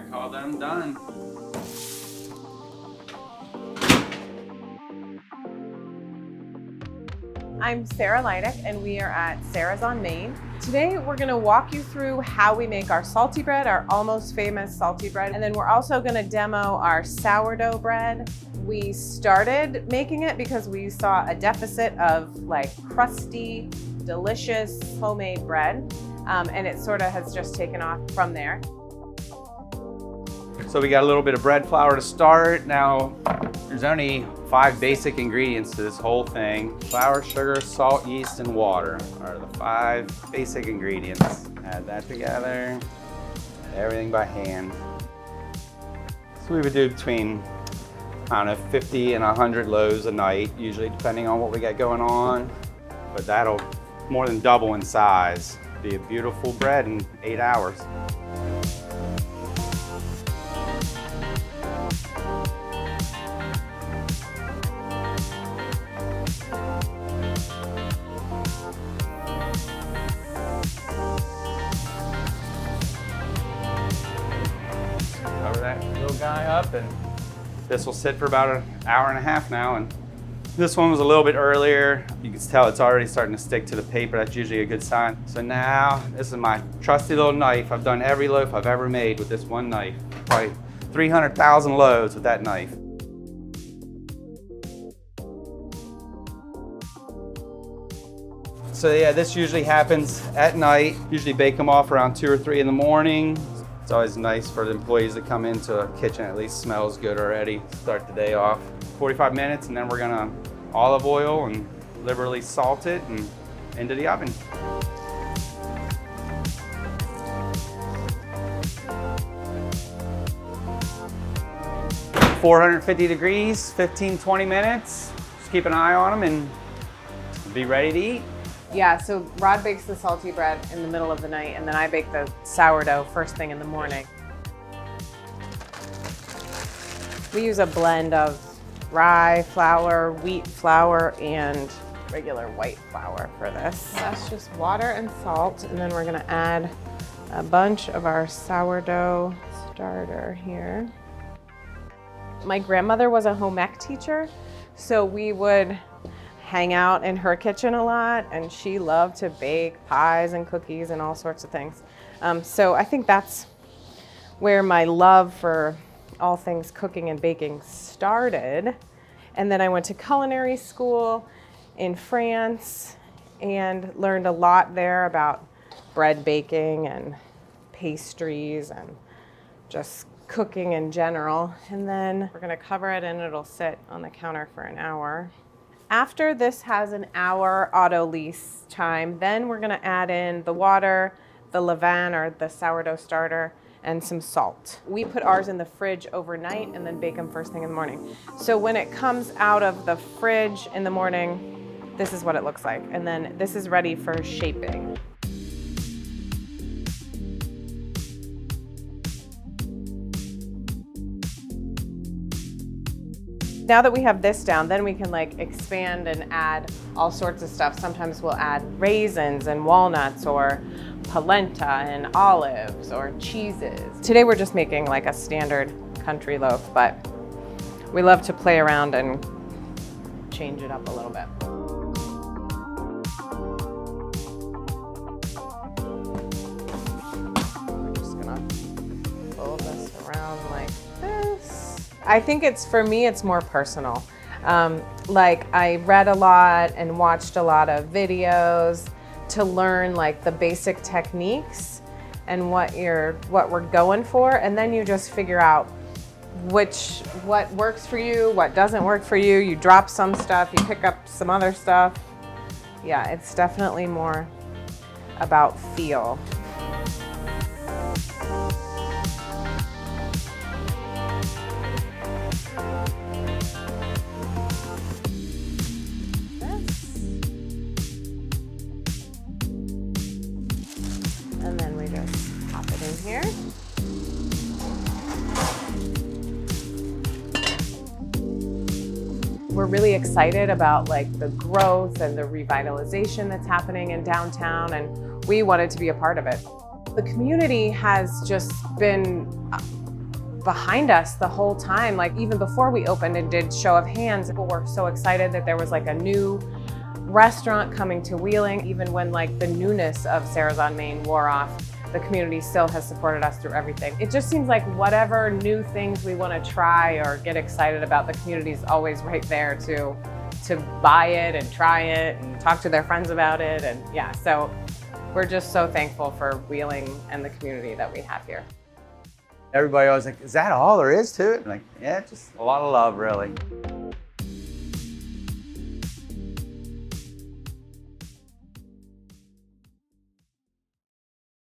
call them done. I'm Sarah Leidick, and we are at Sarah's on Main. Today, we're gonna walk you through how we make our salty bread, our almost famous salty bread, and then we're also gonna demo our sourdough bread. We started making it because we saw a deficit of like crusty, delicious homemade bread, and it sort of has just taken off from there. So we got a little bit of bread flour to start. Now, there's only 5 basic ingredients to this whole thing. Flour, sugar, salt, yeast, and water are the 5 basic ingredients. Add that together, everything by hand. So we would do between, I don't know, 50 and 100 loaves a night, usually depending on what we got going on. But that'll more than double in size. Be a beautiful bread in 8 hours. Cover that little guy up, and this will sit for about an hour and a half now. And this one was a little bit earlier. You can tell it's already starting to stick to the paper. That's usually a good sign. So now, this is my trusty little knife. I've done every loaf I've ever made with this one knife. Probably 300,000 loaves with that knife. So yeah, this usually happens at night. Usually bake them off around 2 or 3 in the morning. It's always nice for the employees to come into a kitchen, at least smells good already. Start the day off. 45 minutes, and then we're gonna olive oil and liberally salt it and into the oven. $450 degrees, 15-20 minutes. Just keep an eye on them and be ready to eat. Yeah, so Rod bakes the salty bread in the middle of the night, and then I bake the sourdough first thing in the morning. We use a blend of rye flour, wheat flour, and regular white flour for this. That's just water and salt, and then we're gonna add a bunch of our sourdough starter here. My grandmother was a home ec teacher, so we would hang out in her kitchen a lot, and she loved to bake pies and cookies and all sorts of things. So I think that's where my love for all things cooking and baking started. And then I went to culinary school in France and learned a lot there about bread baking and pastries and just cooking in general. And then we're gonna cover it and it'll sit on the counter for an hour. After this has an hour auto lease time, then we're gonna add in the water, the levain or the sourdough starter, and some salt. We put ours in the fridge overnight and then bake them first thing in the morning. So when it comes out of the fridge in the morning, this is what it looks like. And then this is ready for shaping. Now that we have this down, then we can like expand and add all sorts of stuff. Sometimes we'll add raisins and walnuts or polenta and olives or cheeses. Today we're just making like a standard country loaf, but we love to play around and change it up a little bit. We're just gonna fold this around like this. I think for me, it's more personal. Like I read a lot and watched a lot of videos to learn like the basic techniques and what we're going for, and then you just figure out what works for you, what doesn't work for you. You drop some stuff, you pick up some other stuff. Yeah, it's definitely more about feel. And then we just pop it in here. We're really excited about like the growth and the revitalization that's happening in downtown, and we wanted to be a part of it. The community has just been behind us the whole time. Like even before we opened and did show of hands, people were so excited that there was like a new restaurant coming to Wheeling. Even when like the newness of Sarah's on Main wore off, the community still has supported us through everything. It just seems like whatever new things we want to try or get excited about, the community is always right there to buy it and try it and talk to their friends about it. And yeah, so we're just so thankful for Wheeling and the community that we have here. Everybody always like, is that all there is to it? I'm like, yeah, just a lot of love, really.